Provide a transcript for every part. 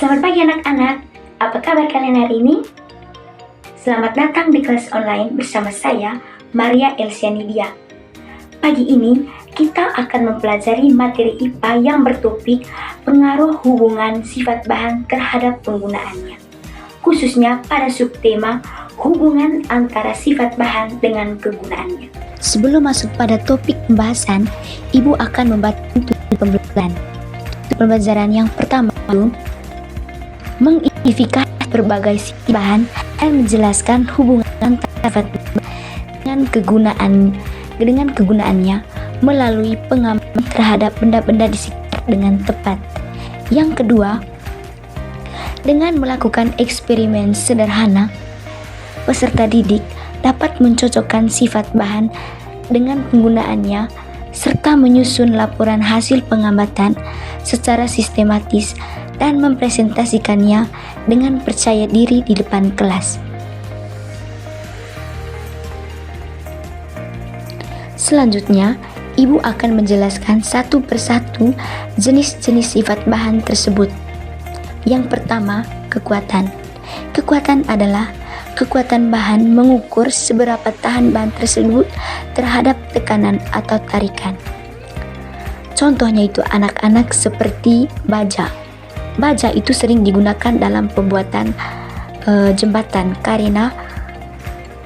Selamat pagi anak-anak, apa kabar kalian hari ini? Selamat datang di kelas online bersama saya, Maria Elsianidia. Pagi ini kita akan mempelajari materi IPA yang bertopik pengaruh hubungan sifat bahan terhadap penggunaannya, khususnya pada subtema hubungan antara sifat bahan dengan kegunaannya. Sebelum masuk pada topik pembahasan, Ibu akan membantu pembelajaran. Pembelajaran yang pertama mengidentifikasi berbagai sifat bahan dan menjelaskan hubungan antara sifat bahan dengan kegunaannya melalui pengamatan terhadap benda-benda di sekitar dengan tepat. Yang kedua, dengan melakukan eksperimen sederhana, peserta didik dapat mencocokkan sifat bahan dengan penggunaannya serta menyusun laporan hasil pengamatan secara sistematis dan mempresentasikannya dengan percaya diri di depan kelas. Selanjutnya, Ibu akan menjelaskan satu persatu jenis-jenis sifat bahan tersebut. Yang pertama, kekuatan. Kekuatan adalah kekuatan bahan mengukur seberapa tahan bahan tersebut terhadap tekanan atau tarikan. Contohnya itu anak-anak seperti baja. Baja itu sering digunakan dalam pembuatan jembatan karena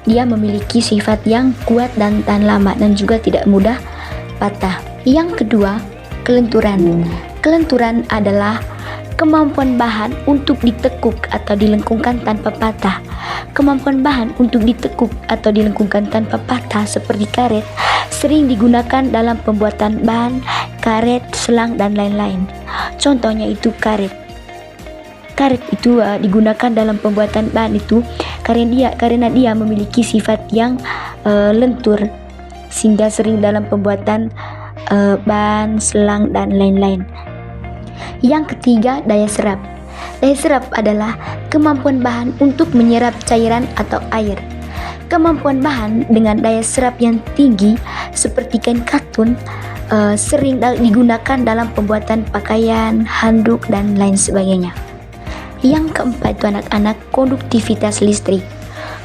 dia memiliki sifat yang kuat dan tahan lama dan juga tidak mudah patah. Yang kedua, kelenturan. Kelenturan adalah kemampuan bahan untuk ditekuk atau dilengkungkan tanpa patah. Kemampuan bahan untuk ditekuk atau dilengkungkan tanpa patah seperti karet sering digunakan dalam pembuatan bahan, karet, selang, dan lain-lain. Contohnya itu karet. Karet itu digunakan dalam pembuatan bahan itu karena dia memiliki sifat yang lentur sehingga sering dalam pembuatan bahan, selang, dan lain-lain. Yang ketiga, daya serap. Daya serap adalah kemampuan bahan untuk menyerap cairan atau air. Kemampuan bahan dengan daya serap yang tinggi seperti kain katun sering digunakan dalam pembuatan pakaian, handuk, dan lain sebagainya. Yang keempat itu anak-anak, konduktivitas listrik.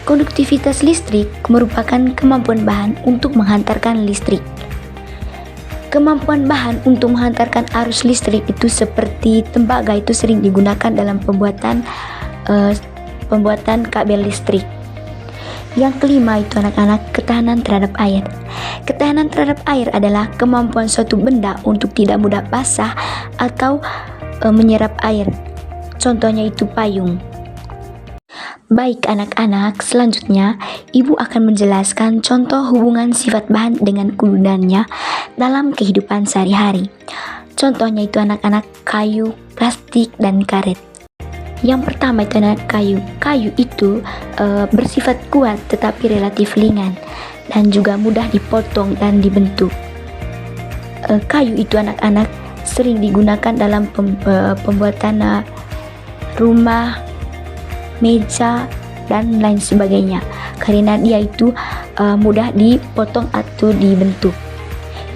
Konduktivitas listrik merupakan kemampuan bahan untuk menghantarkan listrik. Kemampuan bahan untuk menghantarkan arus listrik itu seperti tembaga itu sering digunakan dalam pembuatan kabel listrik. Yang kelima itu anak-anak, ketahanan terhadap air. Ketahanan terhadap air adalah kemampuan suatu benda untuk tidak mudah basah atau menyerap air. Contohnya itu payung. Baik anak-anak, selanjutnya Ibu akan menjelaskan contoh hubungan sifat bahan dengan kegunaannya dalam kehidupan sehari-hari. Contohnya itu anak-anak, kayu, plastik, dan karet. Yang pertama itu anak kayu. Kayu itu bersifat kuat tetapi relatif ringan dan juga mudah dipotong dan dibentuk. Kayu itu anak-anak sering digunakan dalam pembuatan rumah, meja, dan lain sebagainya karena dia itu mudah dipotong atau dibentuk.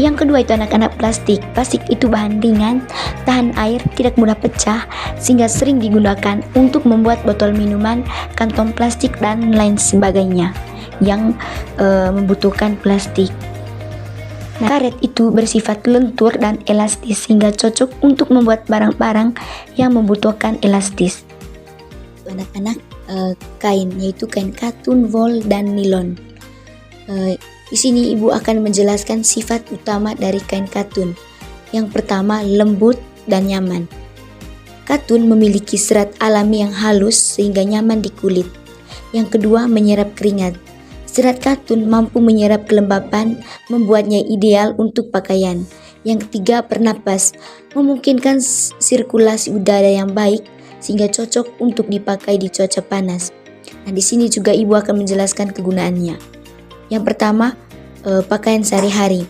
Yang kedua itu anak-anak, plastik. Plastik itu bahan ringan, tahan air, tidak mudah pecah sehingga sering digunakan untuk membuat botol minuman, kantong plastik, dan lain sebagainya yang membutuhkan plastik. Nah, karet itu bersifat lentur dan elastis sehingga cocok untuk membuat barang-barang yang membutuhkan elastis. Anak-anak, kain, yaitu kain katun, wol, dan nilon. Di sini Ibu akan menjelaskan sifat utama dari kain katun. Yang pertama, lembut dan nyaman. Katun memiliki serat alami yang halus sehingga nyaman di kulit. Yang kedua, menyerap keringat. Serat katun mampu menyerap kelembapan, membuatnya ideal untuk pakaian. Yang ketiga, bernapas, memungkinkan sirkulasi udara yang baik sehingga cocok untuk dipakai di cuaca panas. Nah, di sini juga Ibu akan menjelaskan kegunaannya. Yang pertama, pakaian sehari-hari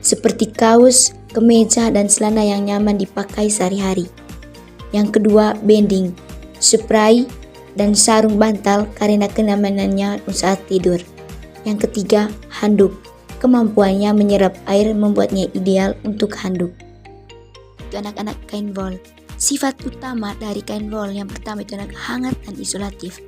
seperti kaos, kemeja, dan celana yang nyaman dipakai sehari-hari. Yang kedua, bending, spray, dan sarung bantal karena kenyamanannya saat tidur. Yang ketiga, handuk. Kemampuannya menyerap air membuatnya ideal untuk handuk. Itu anak-anak, kain wol. Sifat utama dari kain wol yang pertama itu adalah hangat dan isolatif.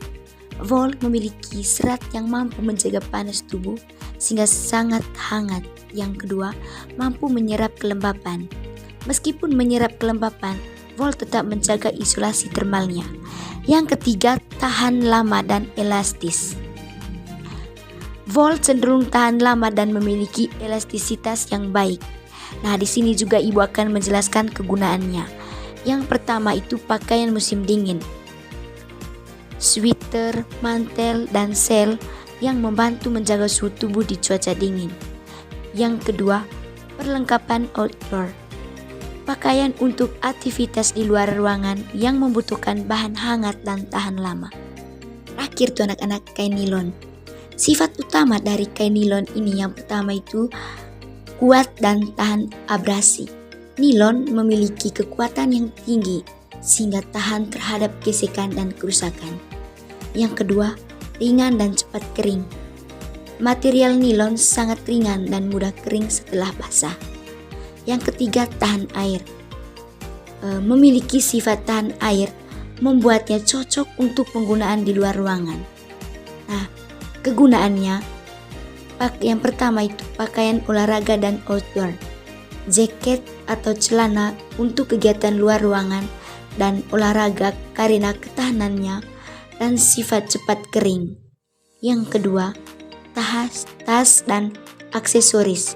Wol memiliki serat yang mampu menjaga panas tubuh sehingga sangat hangat. Yang kedua, mampu menyerap kelembapan. Meskipun menyerap kelembapan, wol tetap menjaga isolasi termalnya. Yang ketiga, tahan lama dan elastis. Wol cenderung tahan lama dan memiliki elastisitas yang baik. Nah, di sini juga ibu akan menjelaskan kegunaannya. Yang pertama itu pakaian musim dingin. Sweater, mantel, dan sel yang membantu menjaga suhu tubuh di cuaca dingin. Yang kedua, perlengkapan outdoor. Pakaian untuk aktivitas di luar ruangan yang membutuhkan bahan hangat dan tahan lama. Terakhir tuh anak-anak, kain nilon. Sifat utama dari kain nilon ini yang pertama itu kuat dan tahan abrasi. Nilon memiliki kekuatan yang tinggi sehingga tahan terhadap gesekan dan kerusakan. Yang kedua, ringan dan cepat kering. Material nilon sangat ringan dan mudah kering setelah basah. Yang ketiga, tahan air. Memiliki sifat tahan air membuatnya cocok untuk penggunaan di luar ruangan. Nah, kegunaannya yang pertama itu pakaian olahraga dan outdoor. Jaket atau celana untuk kegiatan luar ruangan dan olahraga karena ketahanannya dan sifat cepat kering. Yang kedua, tas dan aksesoris.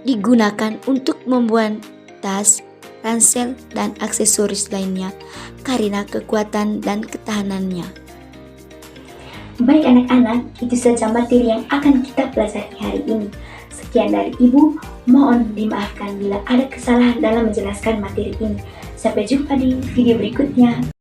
Digunakan untuk membuat tas, ransel, dan aksesoris lainnya karena kekuatan dan ketahanannya. Baik anak-anak, itu saja materi yang akan kita pelajari hari ini. Sekian dari Ibu, mohon dimaafkan bila ada kesalahan dalam menjelaskan materi ini. Sampai jumpa di video berikutnya.